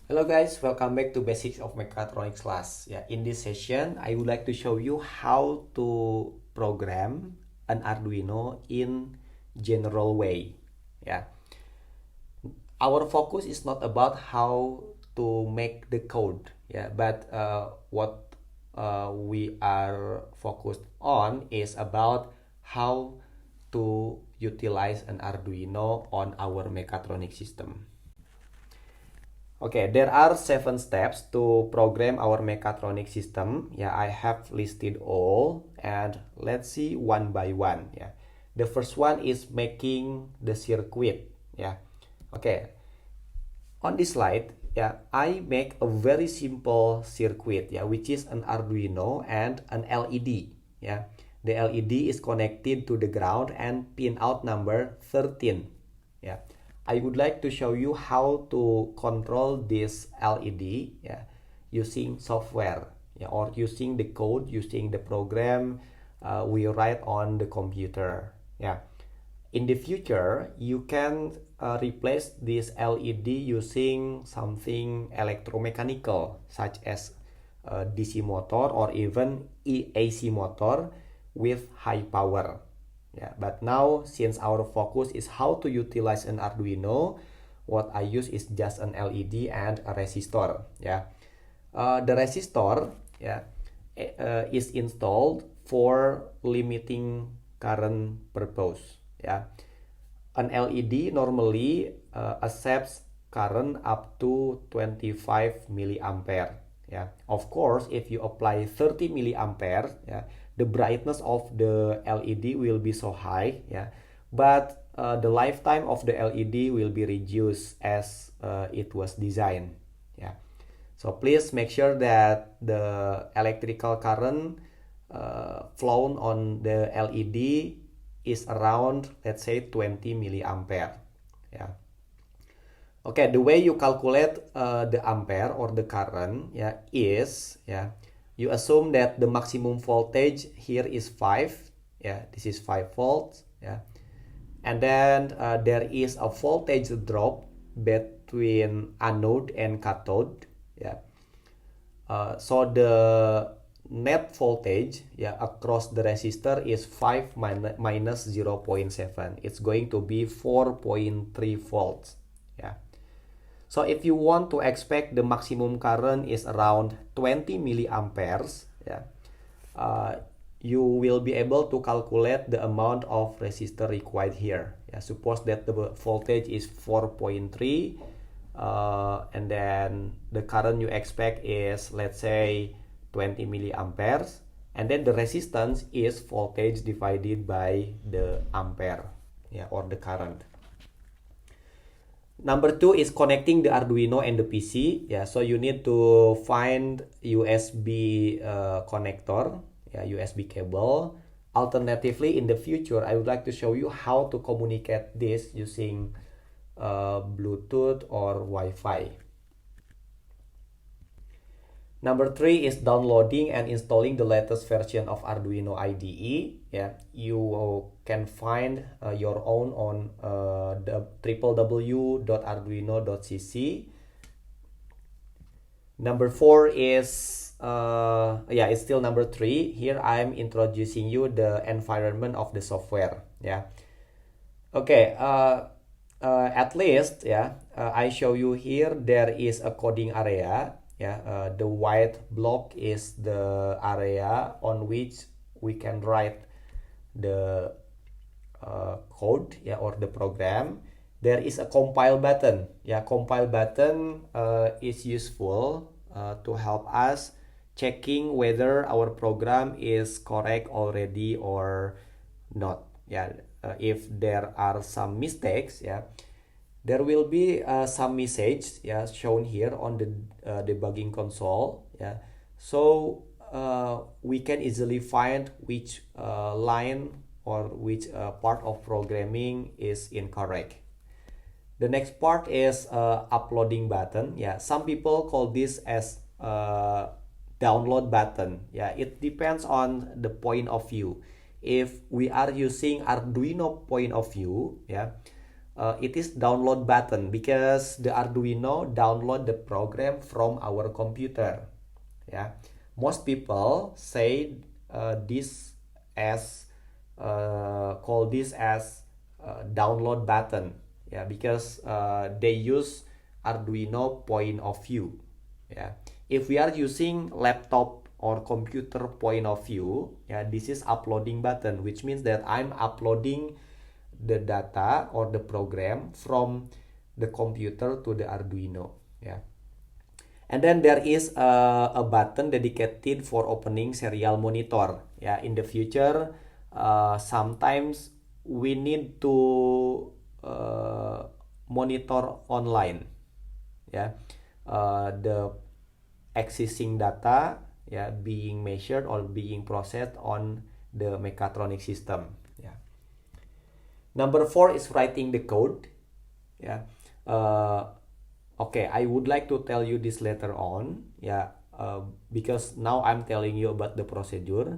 Hello guys, welcome back to Basics of Mechatronics class. Yeah, in this session, I would like to show you how to program an Arduino in general way. Yeah, our focus is not about how to make the code. Yeah, but what we are focused on is about how to utilize an Arduino on our mechatronic system. Okay, there are 7 steps to program our mechatronic system. Yeah, I have listed all and let's see one by one. Yeah, the first one is making the circuit. Yeah, okay. On this slide, yeah, I make a very simple circuit. Yeah, which is an Arduino and an LED. Yeah, the LED is connected to the ground and pin out number 13. Yeah, I would like to show you how to control this LED, yeah, using software, yeah, or using the code, using the program we write on the computer. Yeah, in the future you can replace this LED using something electromechanical such as DC motor or even AC motor with high power. Yeah, but now since our focus is how to utilize an Arduino, what I use is just an LED and a resistor. Yeah, the resistor, yeah, is installed for limiting current purpose. Yeah, an LED normally accepts current up to 25 milliampere. Yeah, of course, if you apply 30 milliampere, yeah, the brightness of the LED will be so high. Yeah, but the lifetime of the LED will be reduced as it was designed. Yeah, so please make sure that the electrical current flown on the LED is around, let's say, 20 milliampere. Yeah. Okay, the way you calculate the ampere or the current, yeah, is, yeah, you assume that the maximum voltage here is 5. Yeah, this is 5 volts. Yeah, and then there is a voltage drop between anode and cathode. Yeah, so the net voltage, yeah, across the resistor is 5 minus 0.7. It's going to be 4.3 volts. Yeah. So if you want to expect the maximum current is around 20 milliamperes, yeah, you will be able to calculate the amount of resistor required here. Yeah, suppose that the voltage is 4.3, and then the current you expect is, let's say, 20 milliamperes, and then the resistance is voltage divided by the ampere, yeah, or the current. Number 2 is connecting the Arduino and the PC. Yeah, so you need to find USB connector, yeah, USB cable. Alternatively, in the future, I would like to show you how to communicate this using Bluetooth or Wi-Fi. Number 3 is downloading and installing the latest version of Arduino IDE. Yeah, you can find your own on the www.arduino.cc. Number 4 is yeah, it's still number 3. Here I'm introducing you the environment of the software. Yeah. Okay. At least, yeah, I show you here there is a coding area. Yeah, the white block is the area on which we can write the code, yeah, or the program. There is a compile button. Yeah, compile button is useful to help us checking whether our program is correct already or not. Yeah, if there are some mistakes, yeah, there will be some message, yeah, shown here on the debugging console. Yeah, so we can easily find which line or which part of programming is incorrect. The next part is uploading button. Yeah, some people call this as download button. Yeah, it depends on the point of view. If we are using Arduino point of view, yeah, it is download button because the Arduino download the program from our computer. Yeah, most people say this as call this as download button. Yeah, because they use Arduino point of view. Yeah, if we are using laptop or computer point of view, yeah, this is uploading button, which means that I'm uploading the data or the program from the computer to the Arduino. Yeah, and then there is a button dedicated for opening serial monitor. Yeah, in the future, sometimes we need to monitor online. Yeah, the existing data, yeah, being measured or being processed on the mechatronic system. Yeah. Number 4 is writing the code. Yeah. Okay, I would like to tell you this later on. Yeah. Because now I'm telling you about the procedure.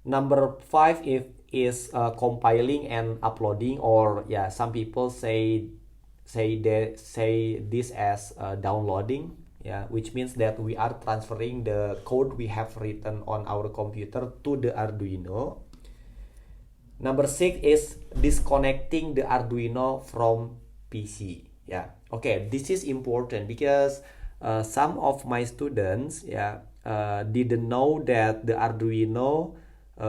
Number 5 is compiling and uploading, or yeah, some people say this as downloading. Yeah, which means that we are transferring the code we have written on our computer to the Arduino. Number 6 is disconnecting the Arduino from PC. Yeah, okay, this is important because some of my students, yeah, didn't know that the Arduino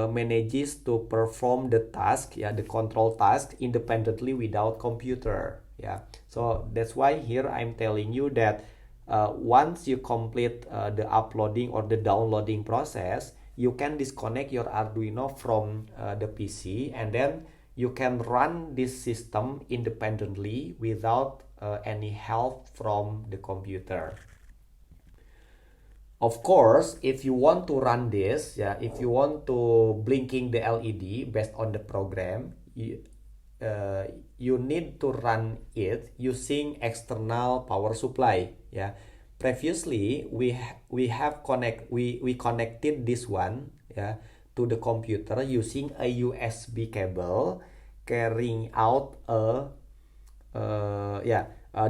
manages to perform the task, yeah, the control task independently without computer. Yeah, so that's why here I'm telling you that once you complete the uploading or the downloading process, you can disconnect your Arduino from the PC, and then you can run this system independently without any help from the computer. Of course, if you want to run this, yeah, if you want to blinking the LED based on the program, you need to run it using external power supply. Yeah, previously we connected this one, yeah, to the computer using a USB cable carrying out a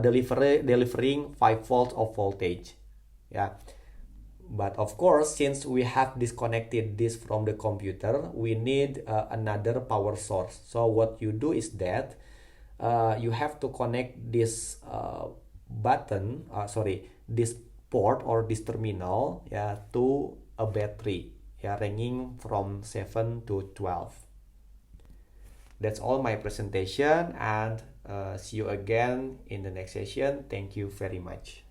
delivering 5 volts of voltage. Yeah. But of course, since we have disconnected this from the computer, we need another power source. So what you do is that you have to connect this this port or this terminal, yeah, to a battery, yeah, ranging from 7 to 12. That's all my presentation, and see you again in the next session. Thank you very much.